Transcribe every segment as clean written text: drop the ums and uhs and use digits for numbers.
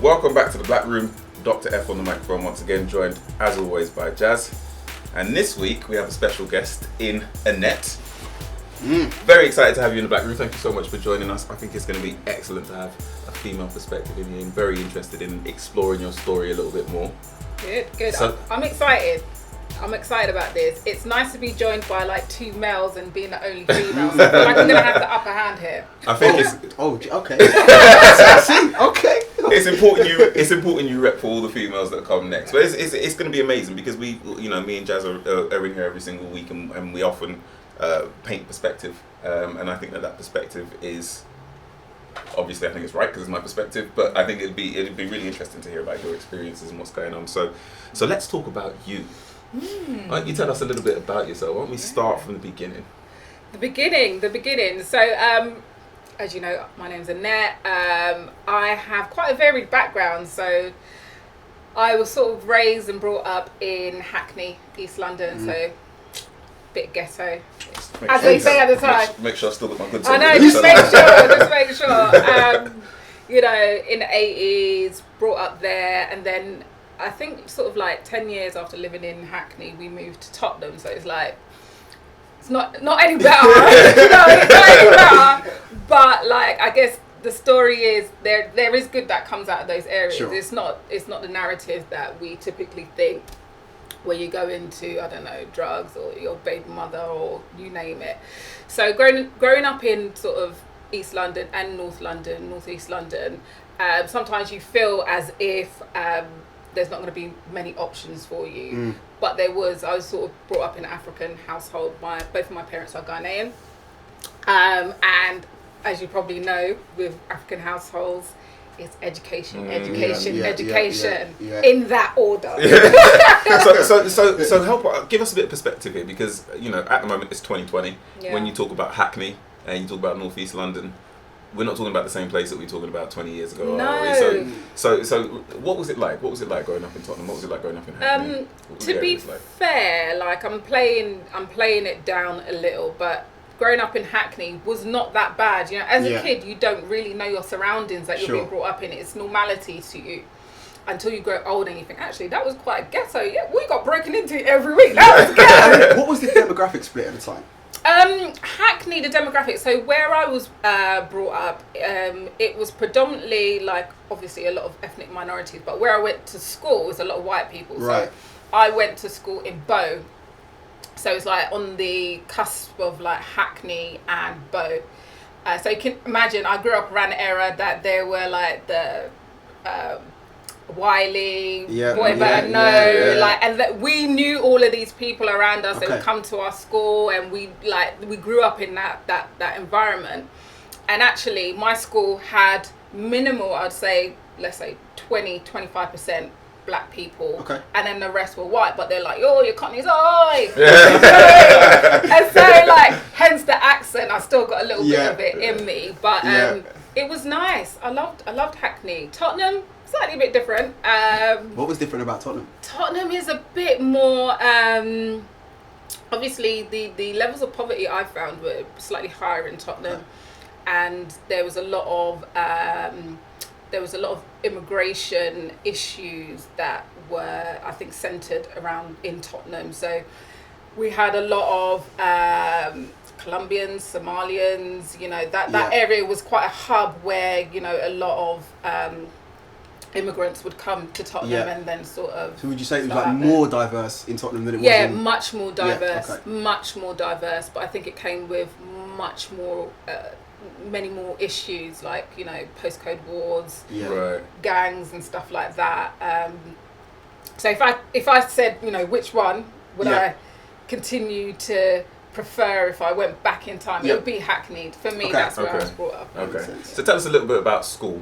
Welcome back to the Black Room. Dr Ef on the microphone once again, joined as always by Jas. And this week we have a special guest in Annette. Very excited to have you in the Black Room. Thank you so much for joining us. I think it's going to be excellent to have a female perspective in here. I'm very interested in exploring your story a little bit more. Good. So, I'm excited. I'm excited about this. It's nice to be joined by like two males and being the only female. So I feel like I'm going to have the upper hand here. I think okay. I see. Okay. It's important you rep for all the females that come next. But it's going to be amazing because me and Jas are in here every single week and we often paint perspective. And I think that perspective is, obviously I think it's right because it's my perspective, but I think it'd be really interesting to hear about your experiences and what's going on. So let's talk about you. Why don't you tell us a little bit about yourself? Why don't we start from the beginning? The beginning. So, as you know, my name's Annette. I have quite a varied background. So, I was sort of raised and brought up in Hackney, East London. So, bit ghetto, as they say at the time. Make sure I still got my good I know, just make sure. In the 80s, brought up there, and then I think sort of like 10 years after living in Hackney, we moved to Tottenham. So it's like, it's not any better, it's not any better. But like, I guess the story is there is good that comes out of those areas. Sure. It's not the narrative that we typically think, where you go into, I don't know, drugs or your baby mother or you name it. So growing up in sort of East London and North London, North East London, sometimes you feel as if there's not going to be many options for you. But I was sort of brought up in an African household. Both of my parents are Ghanaian. And as you probably know, with African households, it's education, in that order. So give us a bit of perspective here, because at the moment it's 2020. Yeah. When you talk about Hackney and you talk about North East London, we're not talking about the same place that we were talking about 20 years ago. No. So what was it like? What was it like growing up in Tottenham? What was it like growing up in Hackney? To be fair, like I'm playing it down a little, but growing up in Hackney was not that bad. As a kid, you don't really know your surroundings that you're being brought up in. It's normality to you until you grow old and you think, actually, that was quite ghetto. Yeah, we got broken into every week. That was ghetto. What was the demographic split at the time? Hackney, the demographic. So where I was brought up, it was predominantly like obviously a lot of ethnic minorities. But where I went to school was a lot of white people. Right. So I went to school in Bow. So it's like on the cusp of like Hackney and Bow. So you can imagine, I grew up around the era that there were like the Wiley, Boy Better Know, like, and that we knew all of these people around us. They would come to our school, and we grew up in that environment. And actually, my school had minimal, I'd say, let's say 20-25% black people, and then the rest were white. But they're like, "Oh, your Cockney's oi!" And so, like, hence the accent. I still got a little bit of it in me, but it was nice. I loved Hackney. Tottenham, slightly a bit different. What was different about Tottenham? Tottenham is a bit more. Obviously, the levels of poverty I found were slightly higher in Tottenham, and there was a lot of immigration issues that were, I think, centred around in Tottenham. So we had a lot of Colombians, Somalians. That area was quite a hub where a lot of immigrants would come to Tottenham and then sort of. So would you say it was like more diverse in Tottenham than it was? Yeah, much more diverse. Much more diverse. But I think it came with much more. Many more issues like postcode wars, gangs and stuff like that. So if I said which one would I continue to prefer if I went back in time, it would be Hackney. For me, that's where I was brought up. Okay. So tell us a little bit about school.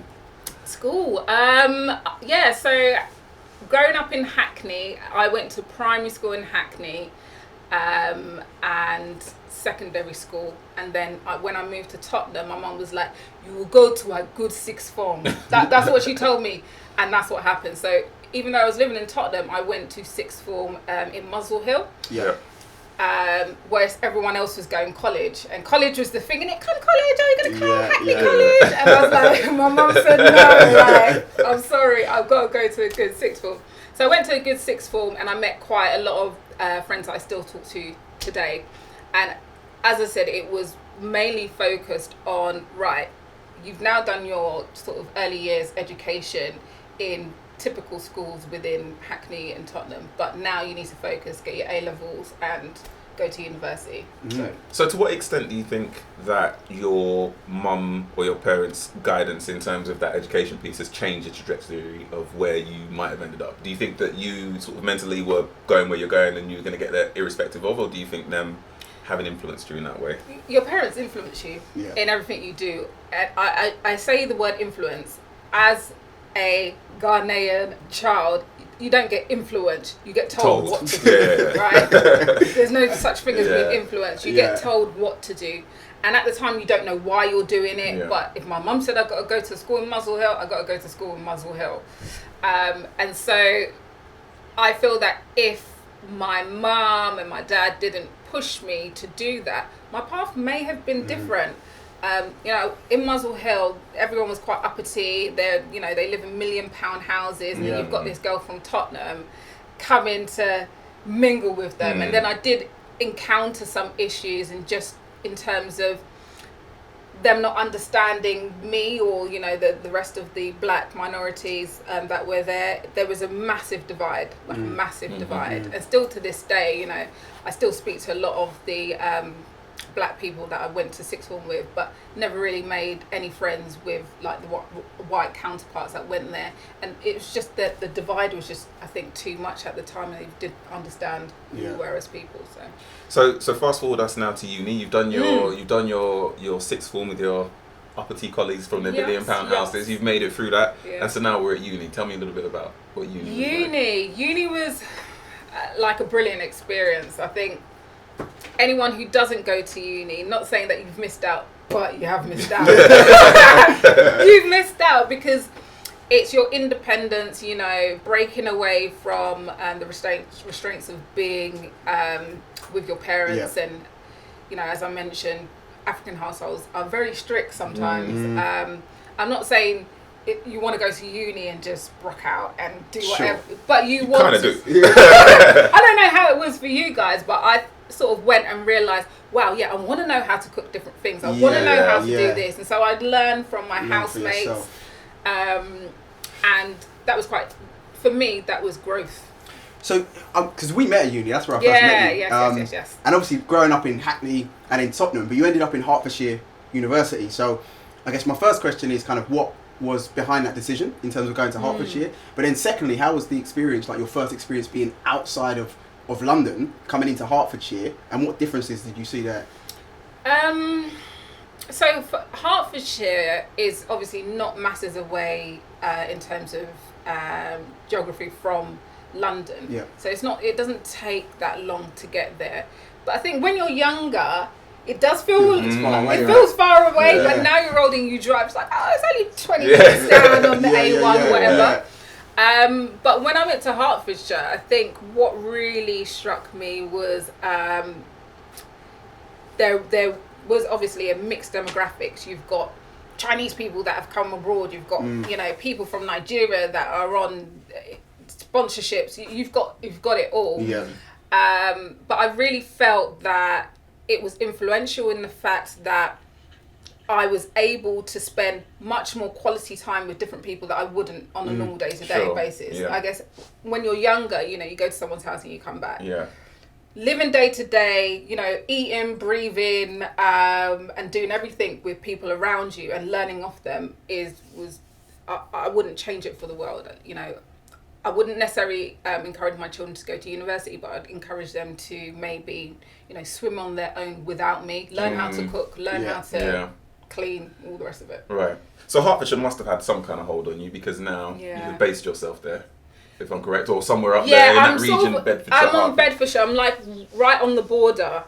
So growing up in Hackney, I went to primary school in Hackney, and secondary school, and then when I moved to Tottenham, my mum was like, "You will go to a good sixth form." That's what she told me, and that's what happened. So even though I was living in Tottenham, I went to sixth form in Muswell Hill. whereas everyone else was going college, and college was the thing, and come college, are you going to come Hackney College? And I was like, my mum said no, like, I'm sorry, I've got to go to a good sixth form. So I went to a good sixth form, and I met quite a lot of friends that I still talk to today. And as I said, it was mainly focused on, right, you've now done your sort of early years education in typical schools within Hackney and Tottenham, but now you need to focus, get your A-levels and go to university. So to what extent do you think that your mum or your parents' guidance in terms of that education piece has changed the trajectory of where you might have ended up? Do you think that you sort of mentally were going where you're going and you were going to get there irrespective of, or do you think them having influenced you in that way? Your parents influence you in everything you do. I say the word influence. As a Ghanaian child, you don't get influenced, you get told what to do, right? There's no such thing as being influenced. You get told what to do. And at the time, you don't know why you're doing it. But if my mum said I've got to go to school in Muswell Hill, I've got to go to school in Muswell Hill. And so I feel that if my mum and my dad didn't push me to do that, my path may have been different. You know, in Muswell Hill, everyone was quite uppity. They live in £1 million houses, and you've got this girl from Tottenham coming to mingle with them. And then I did encounter some issues, and just in terms of them not understanding me or the rest of the black minorities that were there. There was a massive divide, like a massive divide, and still to this day, I still speak to a lot of the black people that I went to sixth form with, but never really made any friends with like the white counterparts that went there. And it was just that the divide was just, I think, too much at the time, and they didn't understand who we were as people. So fast forward us now to uni. You've done your sixth form with your uppity colleagues from the £1 million houses. You've made it through that, and so now we're at uni. Tell me a little bit about what uni was like. Uni was like a brilliant experience. I think anyone who doesn't go to uni, not saying that you've missed out, but you have missed out. You've missed out because it's your independence, breaking away from the restraints of being with your parents. And, as I mentioned, African households are very strict sometimes. I'm not saying you want to go to uni and just rock out and do whatever, but you want kind of to. do. I don't know how it was for you guys, but I sort of went and realised, wow, I want to know how to cook different things. I want to know how to do this. And so I'd learn from my housemates. And that was for me, that was growth. So, because we met at uni, that's where I first met you. Yes. And obviously growing up in Hackney and in Tottenham, but you ended up in Hertfordshire University. So I guess my first question is kind of what was behind that decision in terms of going to Hertfordshire? But then secondly, how was the experience, like your first experience being outside of London, coming into Hertfordshire, and what differences did you see there? So Hertfordshire is obviously not masses away in terms of geography from London. So it doesn't take that long to get there. But I think when you're younger, it does feel feels far away. But now you're older and you drive, it's like, it's only 20 minutes down on the A1 or whatever. But when I went to Hertfordshire, I think what really struck me was there was obviously a mixed demographics. You've got Chinese people that have come abroad. You've got people from Nigeria that are on sponsorships. You've got it all. But I really felt that it was influential in the fact that I was able to spend much more quality time with different people that I wouldn't on a normal day-to-day basis. I guess when you're younger, you go to someone's house and you come back. Living day-to-day, eating, breathing, and doing everything with people around you and learning off them I wouldn't change it for the world. I wouldn't necessarily encourage my children to go to university, but I'd encourage them to maybe, swim on their own without me, learn how to cook, learn how to clean, all the rest of it. Right. So Hertfordshire must have had some kind of hold on you, because now you've based yourself there, if I'm correct, or somewhere up there in that region, Bedfordshire. I'm on Bedfordshire. I'm like right on the border.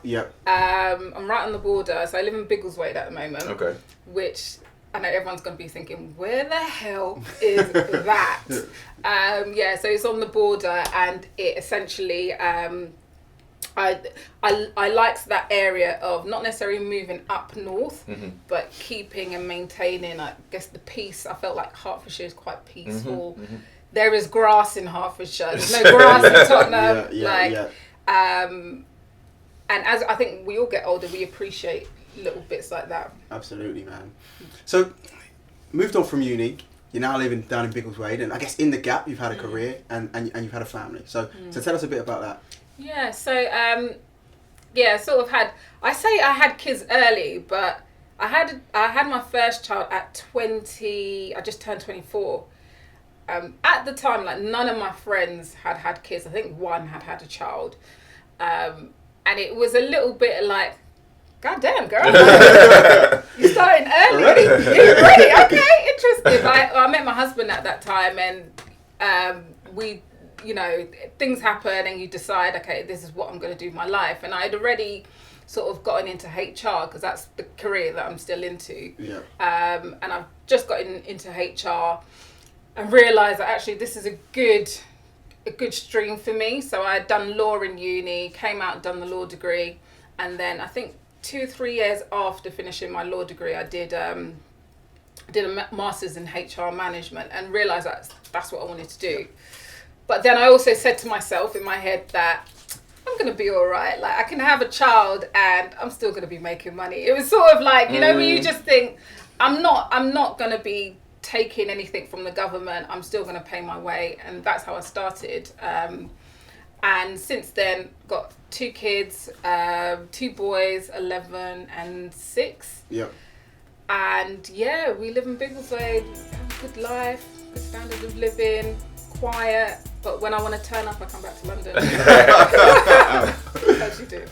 I'm right on the border. So I live in Biggleswade at the moment. Okay. Which I know everyone's going to be thinking, where the hell is that? So it's on the border, and it essentially, I liked that area of not necessarily moving up north, but keeping and maintaining, I guess, the peace. I felt like Hertfordshire is quite peaceful. There is grass in Hertfordshire. There's no grass in Tottenham. And as I think we all get older, we appreciate little bits like that. Absolutely, man. So, moved on from uni. You're now living down in Biggleswade, and I guess in the gap you've had a career and you've had a family. So tell us a bit about that. Yeah, so sort of had, I say I had kids early, but I had my first child at 20. I just turned 24. At the time, like, none of my friends had kids. I think one had a child, and it was a little bit like, God damn, girl, you're starting early. Really? Okay, interesting. I met my husband at that time, and we, you know, things happen, and you decide, okay, this is what I'm going to do with my life. And I'd already sort of gotten into HR because that's the career that I'm still into. Yeah. And I've just gotten into HR and realised that actually this is a good stream for me. So I had done law in uni, came out and done the law degree, and then I think 2 or 3 years after finishing my law degree, I did a master's in HR management and realised that's what I wanted to do. But then I also said to myself in my head that I'm going to be all right. Like, I can have a child and I'm still going to be making money. It was sort of like, you know, when you just think, I'm not going to be taking anything from the government. I'm still going to pay my way. And that's how I started. And since then, got 2 kids, 2 boys, 11 and 6. Yep. And yeah, we live in Biggleswade, have a good life, good standard of living, quiet. But when I want to turn up, I come back to London. As you do.